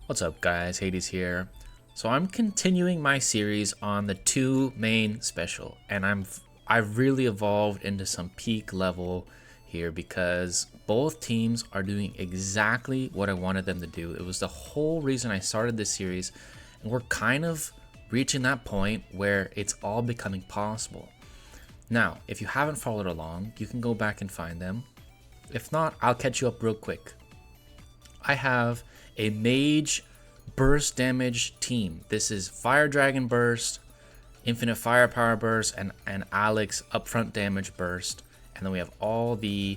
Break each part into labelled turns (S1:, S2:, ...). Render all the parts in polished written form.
S1: What's up guys, Hades here. So I'm continuing my series on the two main special, and I've really evolved into some peak level here because both teams are doing exactly what I wanted them to do. It was the whole reason I started this series, and we're kind of reaching that point where it's all becoming possible. Now, if you haven't followed along, you can go back and find them. If not, I'll catch you up real quick. I have a mage burst damage team. This is Fire Dragon burst, Infinite Firepower burst, and Alex upfront damage burst. And then we have all the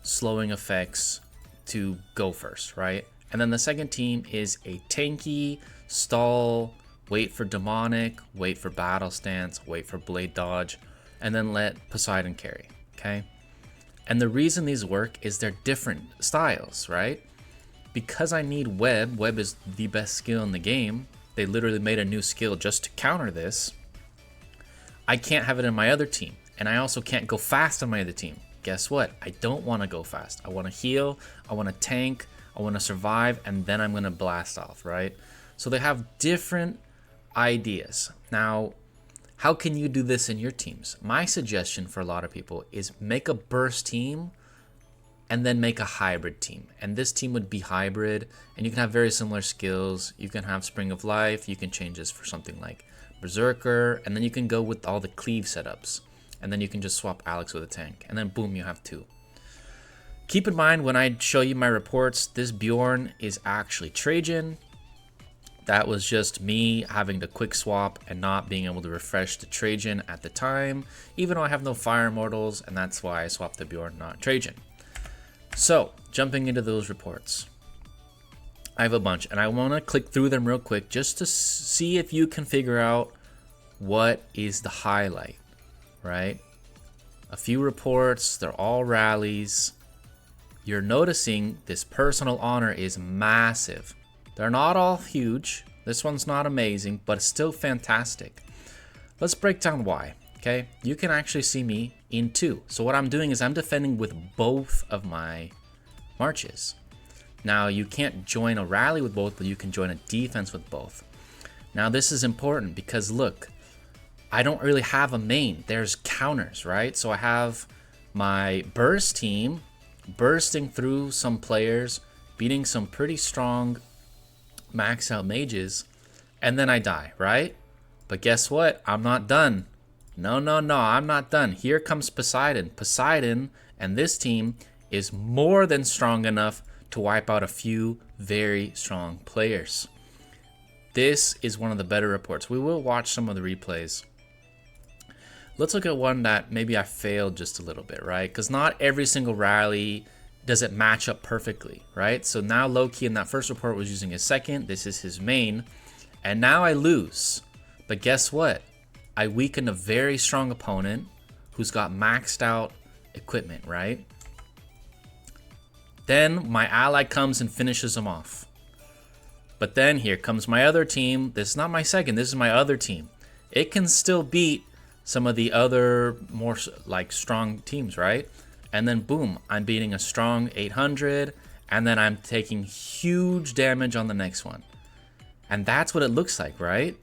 S1: slowing effects to go first, right? And then the second team is a tanky, stall, wait for demonic, wait for battle stance, wait for blade dodge, and then let Poseidon carry, okay? And the reason these work is they're different styles, right? Because I need web is the best skill in the game. They literally made a new skill just to counter this. I can't have it in my other team. And I also can't go fast on my other team. Guess what? I don't want to go fast. I want to heal, I want to tank, I want to survive, and then I'm going to blast off, right? So they have different ideas. Now, how can you do this in your teams? My suggestion for a lot of people is make a burst team and then make a hybrid team. And this team would be hybrid, and you can have very similar skills. You can have Spring of Life, you can change this for something like Berserker, and then you can go with all the cleave setups. And then you can just swap Alex with a tank, and then boom, you have two. Keep in mind when I show you my reports, this Bjorn is actually Trajan. That was just me having to quick swap and not being able to refresh the Trajan at the time, even though I have no Fire Immortals, and that's why I swapped the Bjorn, not Trajan. So, jumping into those reports. I have a bunch, and I want to click through them real quick just to see if you can figure out what is the highlight, right? A few reports, they're all rallies. You're noticing this personal honor is massive. They're not all huge. This one's not amazing, but it's still fantastic. Let's break down why. Okay, you can actually see me in two. So what I'm doing is I'm defending with both of my marches. Now you can't join a rally with both, but you can join a defense with both. Now this is important because look, I don't really have a main. There's counters, right? So I have my burst team bursting through some players, beating some pretty strong max out mages, and then I die, right? But guess what? I'm not done. No, I'm not done. Here comes Poseidon. Poseidon and this team is more than strong enough to wipe out a few very strong players. This is one of the better reports. We will watch some of the replays. Let's look at one that maybe I failed just a little bit, right? Because not every single rally does it match up perfectly, right? So now Loki in that first report was using his second. This is his main. And now I lose. But guess what? I weakened a very strong opponent who's got maxed out equipment, right? Then my ally comes and finishes him off. But then here comes my other team. This is not my second, this is my other team. It can still beat some of the other more like strong teams, right? And then boom, I'm beating a strong 800, and then I'm taking huge damage on the next one. And that's what it looks like, right?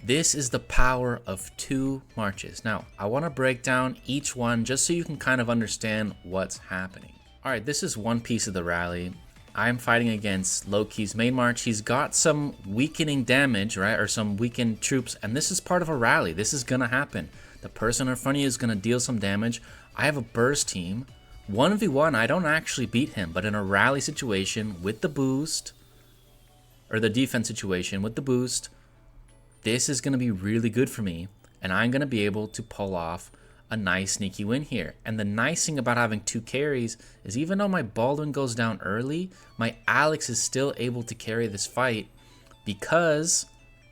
S1: This is the power of two marches. Now, I want to break down each one just so you can kind of understand what's happening. All right, this is one piece of the rally. I'm fighting against Loki's main march. He's got some weakening damage, right? Or some weakened troops, and this is part of a rally. This is gonna happen. The person in front of you is gonna deal some damage. I have a burst team. 1v1, I don't actually beat him, but in a rally situation with the boost, or the defense situation with the boost, this is going to be really good for me, and I'm going to be able to pull off a nice sneaky win here. And the nice thing about having two carries is even though my Baldwin goes down early, my Alex is still able to carry this fight because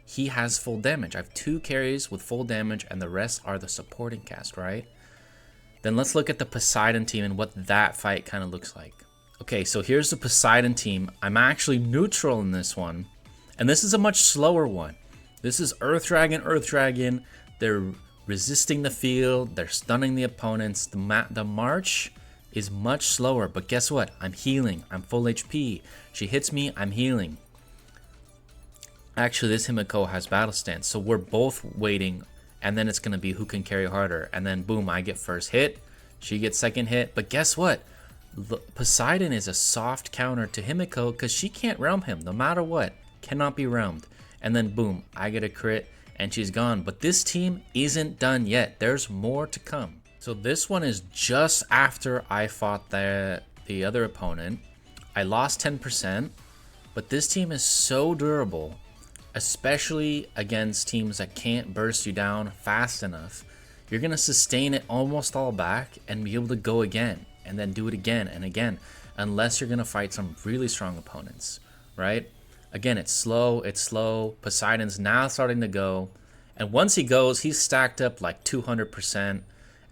S1: he has full damage. I have two carries with full damage, and the rest are the supporting cast, right? Then let's look at the Poseidon team and what that fight kind of looks like. Okay, so here's the Poseidon team. I'm actually neutral in this one, and this is a much slower one. This is Earth Dragon. They're resisting the field. They're stunning the opponents. The march is much slower, but guess what? I'm healing. I'm full HP. She hits me, I'm healing. Actually, this Himiko has battle stance, so we're both waiting, and then it's going to be who can carry harder. And then boom, I get first hit, she gets second hit. But guess what? Poseidon is a soft counter to Himiko because she can't realm him no matter what. Cannot be realmed. And then boom, I get a crit and she's gone. But this team isn't done yet. There's more to come. So this one is just after I fought the other opponent. I lost 10%, but this team is so durable, especially against teams that can't burst you down fast enough. You're going to sustain it almost all back and be able to go again and then do it again and again, unless you're going to fight some really strong opponents, right? Again, it's slow. Poseidon's now starting to go. And once he goes, he's stacked up like 200%.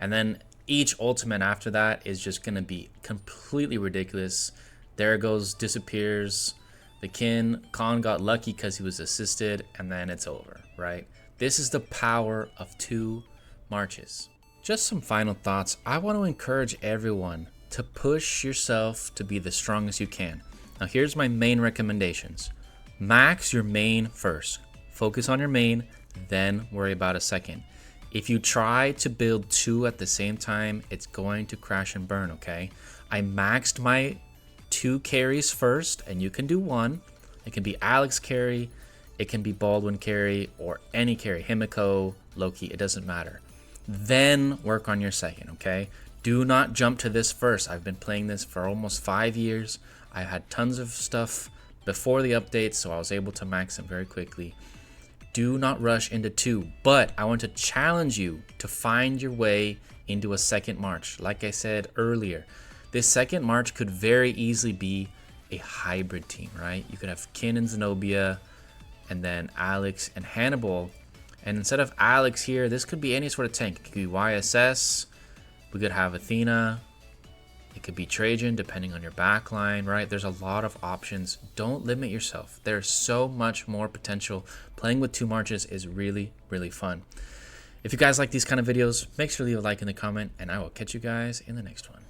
S1: And then each ultimate after that is just going to be completely ridiculous. There goes, disappears. The Khan got lucky because he was assisted, and then it's over, right? This is the power of 2 marches. Just some final thoughts. I want to encourage everyone to push yourself to be the strongest you can. Now, here's my main recommendations. Max your main first. Focus on your main, then worry about a second. If you try to build 2 at the same time, it's going to crash and burn, okay? I maxed my 2 carries first, and you can do 1. It can be Alex carry, it can be Baldwin carry, or any carry, Himiko, Loki, it doesn't matter. Then work on your second, okay? Do not jump to this first. I've been playing this for almost 5 years. I had tons of stuff before the update, so I was able to max them very quickly. Do not rush into 2, but I want to challenge you to find your way into a second march. Like I said earlier, this second march could very easily be a hybrid team, right? You could have Kin and Zenobia, and then Alex and Hannibal. And instead of Alex here, this could be any sort of tank. It could be YSS, we could have Athena, it could be Trajan, depending on your backline, right? There's a lot of options. Don't limit yourself. There's so much more potential. Playing with 2 marches is really, really fun. If you guys like these kind of videos, make sure to leave a like in the comment, and I will catch you guys in the next one.